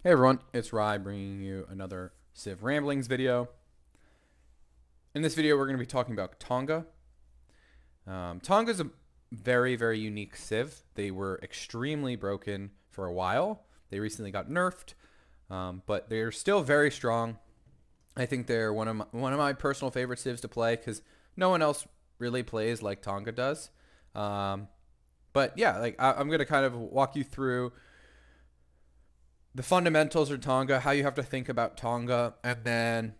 Hey everyone, it's Rye bringing you another Civ Ramblings video. In this video, we're going to be talking about Tonga. Tonga is a very, very unique Civ. They were extremely broken for a while. They recently got nerfed, but they're still very strong. I think they're one of my personal favorite Civs to play because no one else really plays like Tonga does. But yeah, I'm going to kind of walk you through the fundamentals of Tonga, how you have to think about Tonga, and then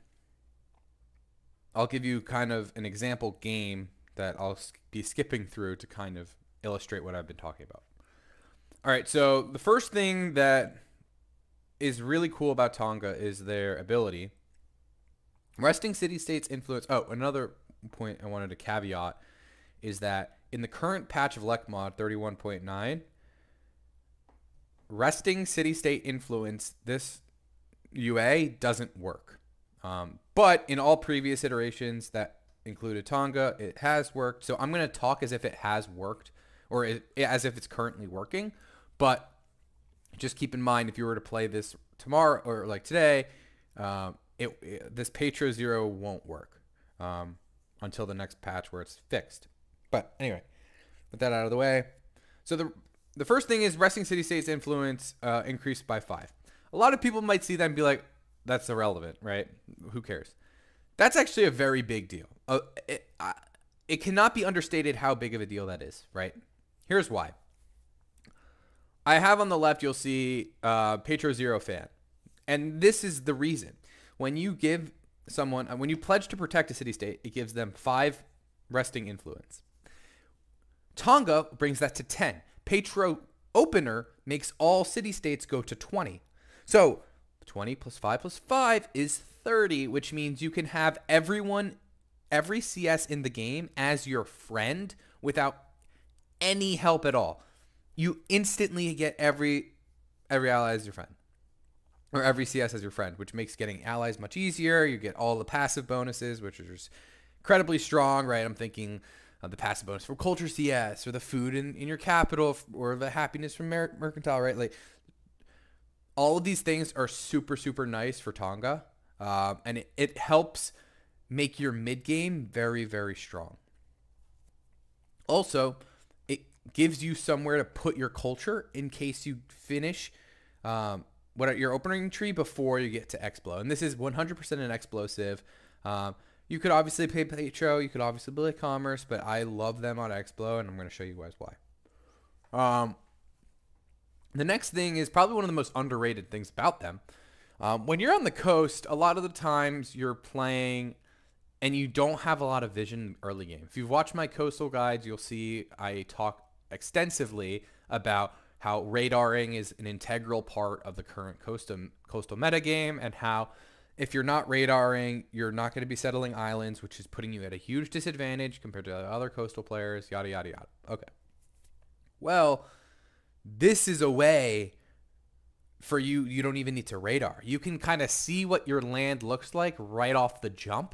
I'll give you kind of an example game that I'll be skipping through to kind of illustrate what I've been talking about. All right, so the first thing that is really cool about Tonga is their ability. Resting city-states influence. Oh, another point I wanted to caveat is that in the current patch of Lekmod 31.9, resting city-state influence, this UA doesn't work. But in all previous iterations that included Tonga, it has worked. So I'm going to talk as if it has worked or as if it's currently working. But just keep in mind, if you were to play this tomorrow or like today, this Patro Zero won't work until the next patch where it's fixed. But anyway, with that out of the way. So the first thing is resting city-states influence increased by 5. A lot of people might see that and be like, that's irrelevant, right? Who cares? That's actually a very big deal. It cannot be understated how big of a deal that is, right? Here's why. I have on the left, you'll see Patro Zero fan. And this is the reason. When you give someone, when you pledge to protect a city-state, it gives them 5 resting influence. Tonga brings that to 10. Patro Opener makes all city-states go to 20. So 20 plus 5 plus 5 is 30, which means you can have every CS in the game as your friend without any help at all. You instantly get every ally as your friend. Or every CS as your friend, which makes getting allies much easier. You get all the passive bonuses, which are just incredibly strong, right? I'm thinking the passive bonus for culture CS, or the food in your capital, or the happiness from mercantile, right? Like all of these things are super, super nice for Tonga, and it helps make your mid game very, very strong. Also, it gives you somewhere to put your culture in case you finish your opening tree before you get to Explo. And this is 100% an explosive. You could obviously pay Patro, you could obviously play Commerce, but I love them on Explo, and I'm going to show you guys why. The next thing is probably one of the most underrated things about them. When you're on the coast, a lot of the times you're playing and you don't have a lot of vision early game. If you've watched my coastal guides, you'll see I talk extensively about how radaring is an integral part of the current coastal meta game, and how if you're not radaring, you're not going to be settling islands, which is putting you at a huge disadvantage compared to other coastal players, yada, yada, yada. Okay. Well, this is a way for you don't even need to radar. You can kind of see what your land looks like right off the jump,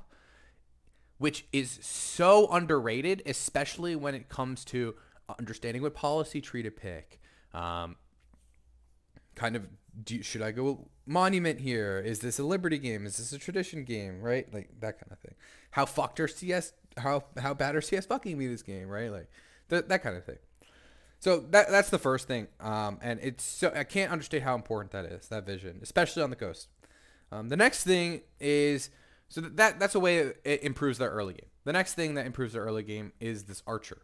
which is so underrated, especially when it comes to understanding what policy tree to pick. Should I go monument here? Is this a liberty game? Is this a tradition game? Right? Like that kind of thing. How fucked are CS? How bad are CS fucking me this game? Right? Like that kind of thing. So that's the first thing. And it's so I can't understate how important that is, that vision, especially on the coast. The next thing is that's a way it improves their early game. The next thing that improves their early game is this archer.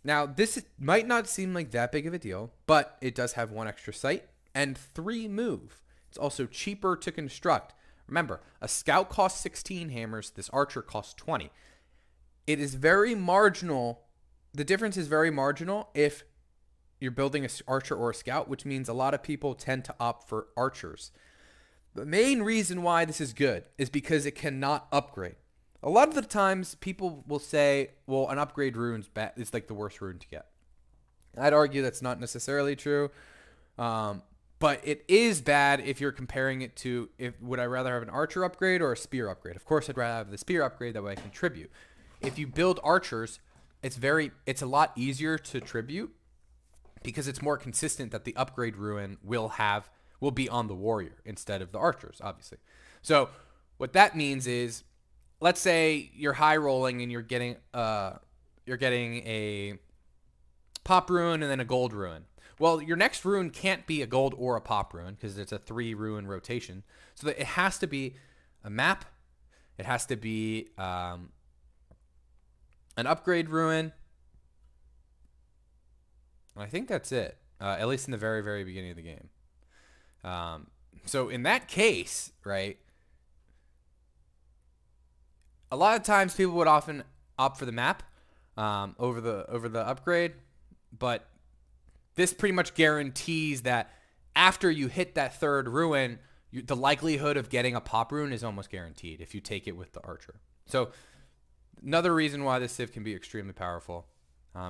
Now, this might not seem like that big of a deal, but it does have 1 extra sight and 3 move. It's also cheaper to construct. Remember, a scout costs 16 hammers. This archer costs 20. It is very marginal. The difference is very marginal if you're building an archer or a scout, which means a lot of people tend to opt for archers. The main reason why this is good is because it cannot upgrade. A lot of the times people will say, well, an upgrade rune's bad. It's like the worst rune to get. I'd argue that's not necessarily true. But it is bad if you're comparing it to, would I rather have an archer upgrade or a spear upgrade? Of course, I'd rather have the spear upgrade. That way I can tribute. If you build archers, it's a lot easier to tribute because it's more consistent that the upgrade rune will have will be on the warrior instead of the archers, obviously. So what that means is, let's say you're high rolling and you're getting a pop rune and then a gold rune. Well, your next rune can't be a gold or a pop rune because it's a 3 rune rotation. So that it has to be a map. It has to be an upgrade rune. I think that's it, at least in the very, very beginning of the game. So in that case, right, a lot of times people would often opt for the map over the upgrade, but this pretty much guarantees that after you hit that 3rd ruin, the likelihood of getting a pop rune is almost guaranteed if you take it with the archer. So another reason why this civ can be extremely powerful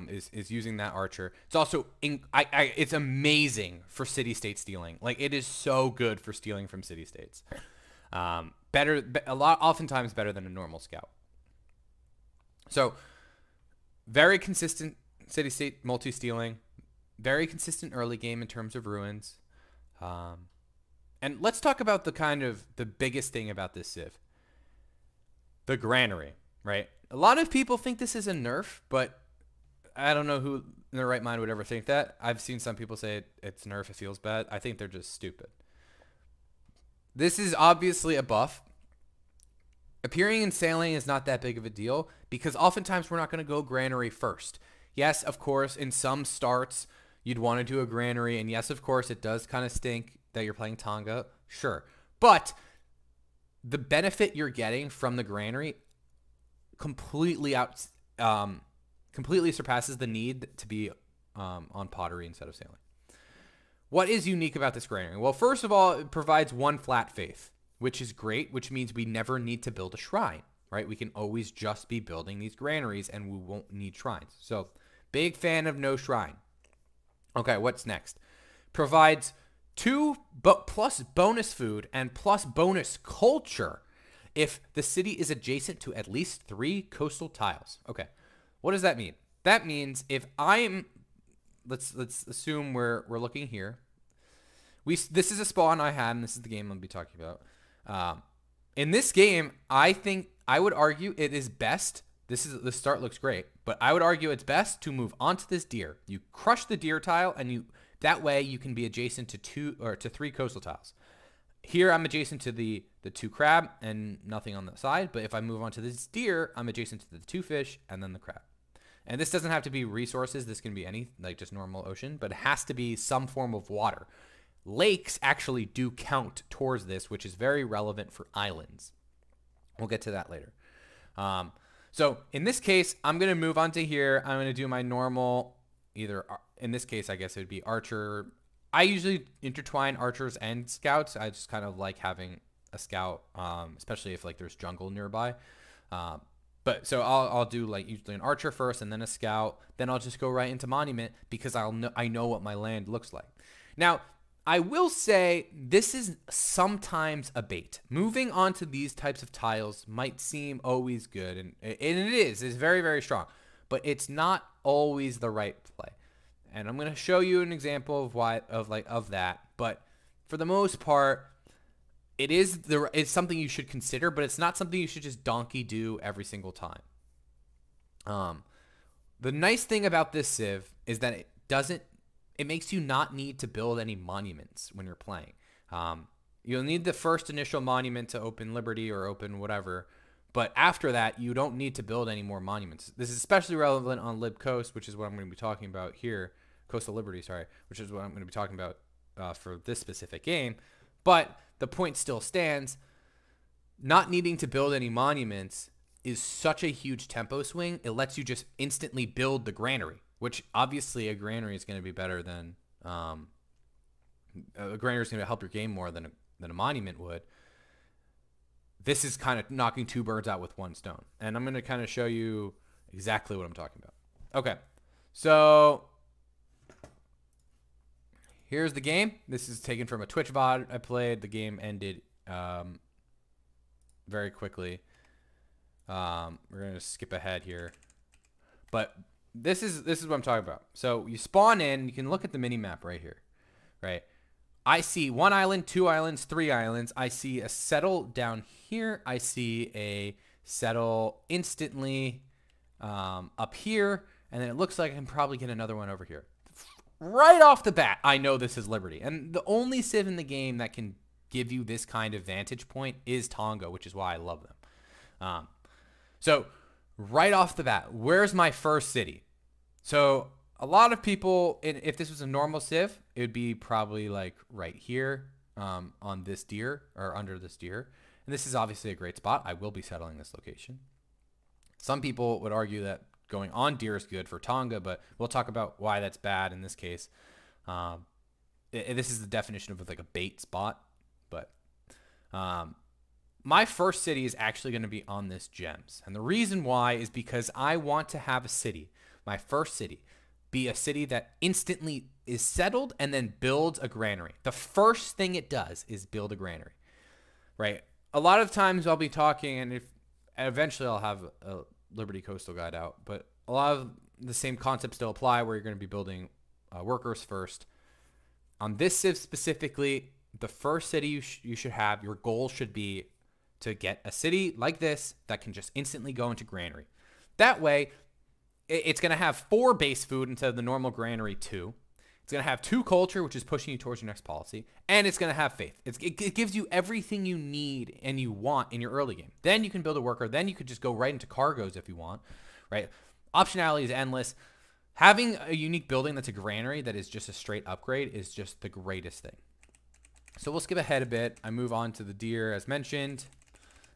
is using that archer. It's also it's amazing for city-state stealing. Like, it is so good for stealing from city-states. Oftentimes better than a normal scout. So very consistent city-state multi-stealing. Very consistent early game in terms of ruins. And let's talk about the biggest thing about this civ. The Granary, right? A lot of people think this is a nerf, but I don't know who in their right mind would ever think that. I've seen some people say it's nerf, it feels bad. I think they're just stupid. This is obviously a buff. Appearing in sailing is not that big of a deal because oftentimes we're not going to go Granary first. Yes, of course, in some starts, you'd want to do a Granary, and yes, of course, it does kind of stink that you're playing Tonga, sure. But the benefit you're getting from the Granary completely surpasses the need to be on pottery instead of sailing. What is unique about this Granary? Well, first of all, it provides 1 flat faith, which is great, which means we never need to build a shrine, right? We can always just be building these granaries and we won't need shrines. So, big fan of no shrine. Okay, what's next? Provides 2 plus bonus food and plus bonus culture if the city is adjacent to at least 3 coastal tiles. Okay, what does that mean? That means if I'm, let's assume we're looking here. This is a spawn I had, and this is the game I'll be talking about. In this game, I would argue it is best. The start looks great, but I would argue it's best to move onto this deer. You crush the deer tile, and that way you can be adjacent to 2 or to 3 coastal tiles. Here I'm adjacent to the 2 crab and nothing on the side, but if I move on to this deer, I'm adjacent to the 2 fish and then the crab. And this doesn't have to be resources. This can be any, like just normal ocean, but it has to be some form of water. Lakes actually do count towards this, which is very relevant for islands. We'll get to that later. So in this case, I'm going to move on to here. I'm going to do my normal, either in this case, I guess it would be archer. I usually intertwine archers and scouts. I just kind of like having a scout, especially if like there's jungle nearby. But so I'll do like usually an archer first and then a scout. Then I'll just go right into monument because I know what my land looks like. Now, I will say this is sometimes a bait. Moving on to these types of tiles might seem always good, and it is. It's very, very strong, but it's not always the right play. And I'm going to show you an example of that. But for the most part, it's something you should consider, but it's not something you should just donkey do every single time. The nice thing about this civ is that it makes you not need to build any monuments when you're playing. You'll need the first initial monument to open Liberty or open whatever, but after that, you don't need to build any more monuments. This is especially relevant on Lib Coast, which is what I'm going to be talking about here. Coastal Liberty, sorry, which is what I'm going to be talking about for this specific game. But the point still stands. Not needing to build any monuments is such a huge tempo swing. It lets you just instantly build the Granary, which obviously a Granary is going to be better than a Granary is going to help your game more than a monument would. This is kind of knocking 2 birds out with 1 stone. And I'm going to kind of show you exactly what I'm talking about. Okay, so here's the game. This is taken from a Twitch VOD I played. The game ended very quickly. We're going to skip ahead here. But this is what I'm talking about. So you spawn in. You can look at the mini map right here, right? I see 1 island, 2 islands, 3 islands. I see a settle down here. I see a settle instantly up here. And then it looks like I can probably get another one over here. Right off the bat, I know this is Liberty. And the only civ in the game that can give you this kind of vantage point is Tonga, which is why I love them. So right off the bat, where's my first city? So a lot of people, if this was a normal civ, it would be probably like right here on this deer or under this deer. And this is obviously a great spot. I will be settling this location. Some people would argue that going on deer is good for Tonga, but we'll talk about why that's bad in this case. This is the definition of like a bait spot. But my first city is actually going to be on this gems. And the reason why is because I want to have a city, my first city, be a city that instantly is settled and then builds a granary. The first thing it does is build a granary, right? A lot of times I'll be talking, and eventually I'll have a Liberty Coastal Guide out, but a lot of the same concepts still apply where you're going to be building workers first. On this civ specifically, the first city you should have, your goal should be to get a city like this that can just instantly go into granary. That way, it's going to have 4 base food instead of the normal granary 2. It's going to have 2 culture, which is pushing you towards your next policy. And it's going to have faith. It gives you everything you need and you want in your early game. Then you can build a worker. Then you could just go right into cargoes if you want, right? Optionality is endless. Having a unique building that's a granary that is just a straight upgrade is just the greatest thing. So we'll skip ahead a bit. I move on to the deer as mentioned.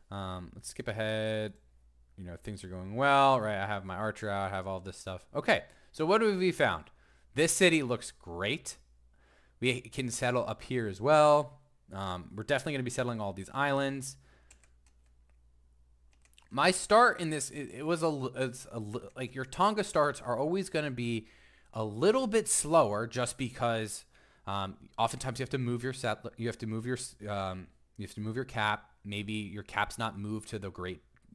Let's skip ahead. You know, things are going well, right? I have my archer out, I have all this stuff. Okay, so what have we found? This city looks great. We can settle up here as well. We're definitely going to be settling all these islands. My start in this, like your Tonga starts are always going to be a little bit slower, just because oftentimes you have to move your settler, you have to move your cap. Maybe your cap's not moved to the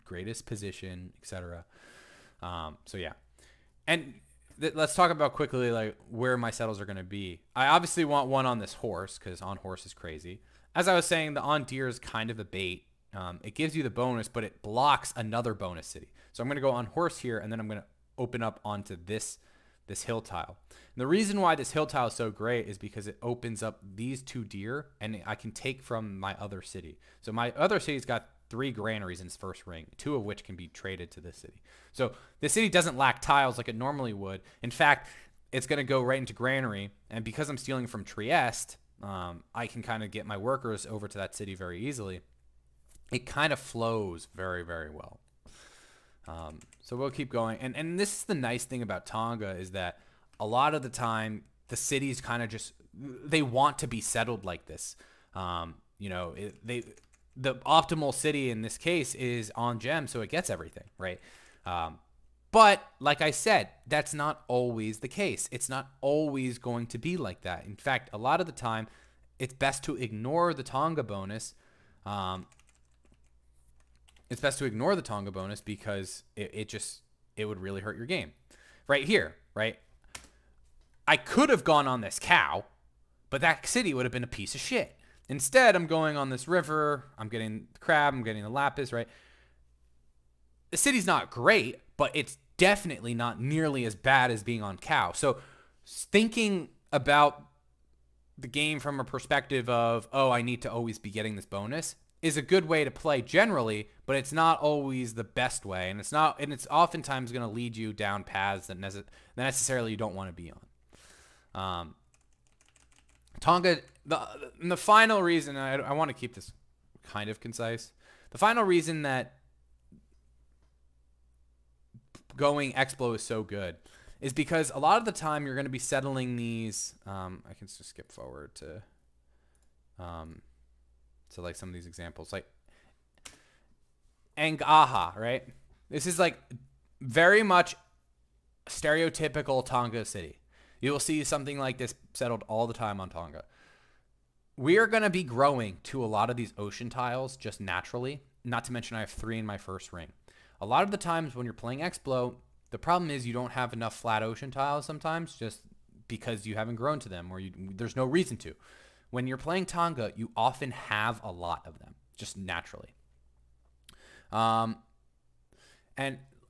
greatest position, etc. So yeah, and let's talk about quickly like where my settles are going to be. I obviously want one on this horse because on horse is crazy. As I was saying, the on deer is kind of a bait. It gives you the bonus, but it blocks another bonus city. So I'm going to go on horse here, and then I'm going to open up onto this hill tile. And the reason why this hill tile is so great is because it opens up these 2 deer, and I can take from my other city. So my other city's got 3 granaries in its first ring, 2 of which can be traded to this city. So the city doesn't lack tiles like it normally would. In fact, it's going to go right into granary, and because I'm stealing from Trieste, I can kind of get my workers over to that city very easily. It kind of flows very, very well. So we'll keep going. And this is the nice thing about Tonga is that a lot of the time the cities kind of just, they want to be settled like this. You know, the optimal city in this case is on gem, so it gets everything, right? But like I said, that's not always the case. It's not always going to be like that. In fact, a lot of the time, it's best to ignore the Tonga bonus. It's best to ignore the Tonga bonus because it would really hurt your game. Right here, right? I could have gone on this cow, but that city would have been a piece of shit. Instead, I'm going on this river. I'm getting the crab. I'm getting the lapis, right? The city's not great, but it's definitely not nearly as bad as being on cow. So thinking about the game from a perspective of, oh, I need to always be getting this bonus is a good way to play generally, but it's not always the best way. And it's oftentimes going to lead you down paths that necessarily you don't want to be on. Tonga, the final reason, I want to keep this kind of concise. The final reason that going Explo is so good is because a lot of the time you're going to be settling these. I can just skip forward to like some of these examples, like Angaha, right? This is like very much stereotypical Tonga city. You will see something like this settled all the time on Tonga. We are going to be growing to a lot of these ocean tiles just naturally. Not to mention I have 3 in my first ring. A lot of the times when you're playing Explo, the problem is you don't have enough flat ocean tiles sometimes just because you haven't grown to them or there's no reason to. when you're playing Tonga, you often have a lot of them, just naturally. And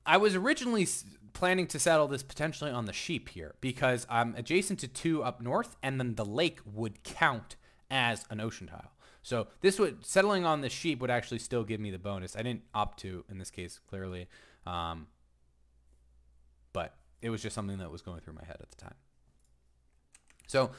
I was originally planning to settle this potentially on the sheep here because I'm adjacent to 2 up north, and then the lake would count as an ocean tile. So this would, settling on the sheep would actually still give me the bonus. I didn't opt to in this case, clearly. But it was just something that was going through my head at the time. So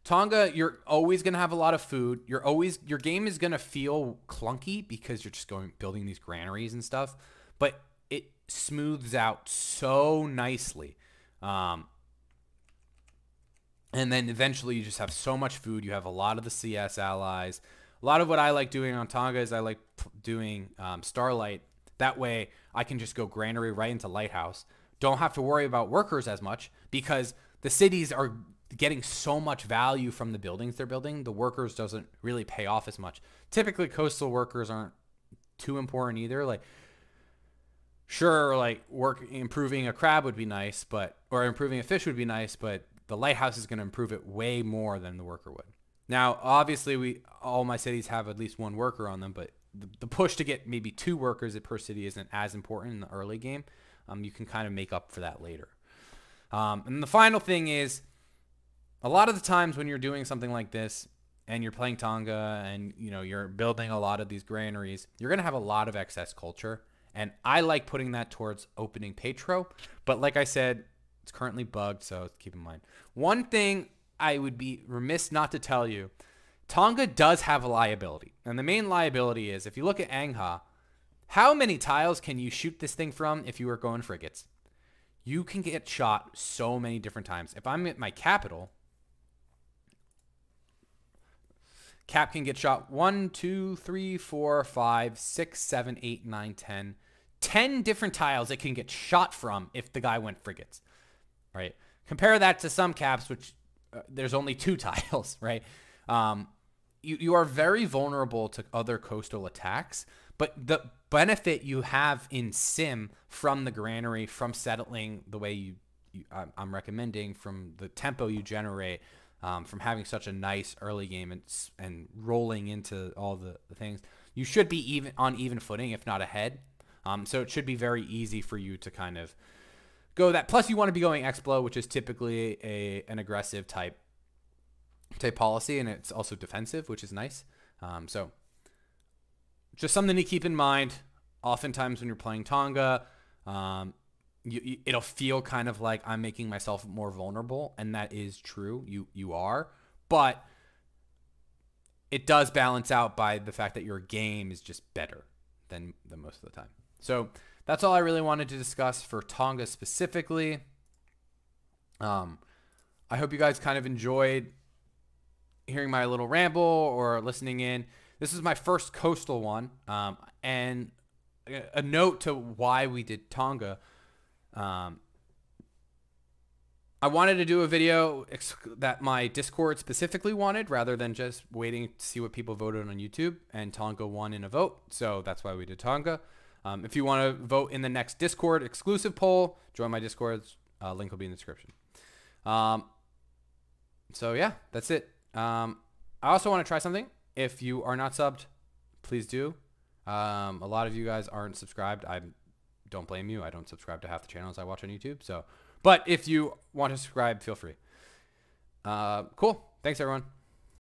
Tonga, you're always going to have a lot of food. Your game is going to feel clunky because you're just building these granaries and stuff, but it smooths out so nicely. And then eventually you just have so much food. You have a lot of the CS allies. A lot of what I like doing on Tonga is I like doing Starlight. That way I can just go Granary right into Lighthouse. Don't have to worry about workers as much because the cities are getting so much value from the buildings they're building. The workers doesn't really pay off as much. Typically coastal workers aren't too important either. Like, sure, like improving a crab would be nice, or improving a fish would be nice, but the lighthouse is going to improve it way more than the worker would. Now, obviously, all my cities have at least 1 worker on them, but the push to get maybe 2 workers per city isn't as important in the early game. You can kind of make up for that later. And the final thing is, a lot of the times when you're doing something like this and you're playing Tonga and you're building a lot of these granaries, you're going to have a lot of excess culture. And I like putting that towards opening Petro. But like I said, it's currently bugged, so keep in mind. One thing I would be remiss not to tell you, Tonga does have a liability. And the main liability is, if you look at Angha, how many tiles can you shoot this thing from if you were going frigates? You can get shot so many different times. If I'm at my capital, Cap can get shot 1, 2, 3, 4, 5, 6, 7, 8, 9, 10. 10 different tiles it can get shot from if the guy went frigates, right? Compare that to some caps, which there's only 2 tiles, right? You are very vulnerable to other coastal attacks, but the benefit you have in Sim from the granary, from settling the way I'm recommending, from the tempo you generate, from having such a nice early game and rolling into all the things, you should be on even footing, if not ahead. So it should be very easy for you to kind of go that. Plus, you want to be going Explo, which is typically an aggressive type policy, and it's also defensive, which is nice. So just something to keep in mind. Oftentimes when you're playing Tonga, it'll feel kind of like I'm making myself more vulnerable, and that is true. You are, but it does balance out by the fact that your game is just better than most of the time. So that's all I really wanted to discuss for Tonga specifically. I hope you guys kind of enjoyed hearing my little ramble or listening in. This is my first coastal one, and a note to why we did Tonga. I wanted to do a video that my Discord specifically wanted, rather than just waiting to see what people voted on YouTube, and Tonga won in a vote, so that's why we did Tonga. If you want to vote in the next Discord exclusive poll, join my Discord. Link will be in the description. So yeah, that's it. I also want to try something. If you are not subbed, please do. A lot of you guys aren't subscribed. I don't blame you. I don't subscribe to half the channels I watch on YouTube. But if you want to subscribe, feel free. Cool. Thanks, everyone.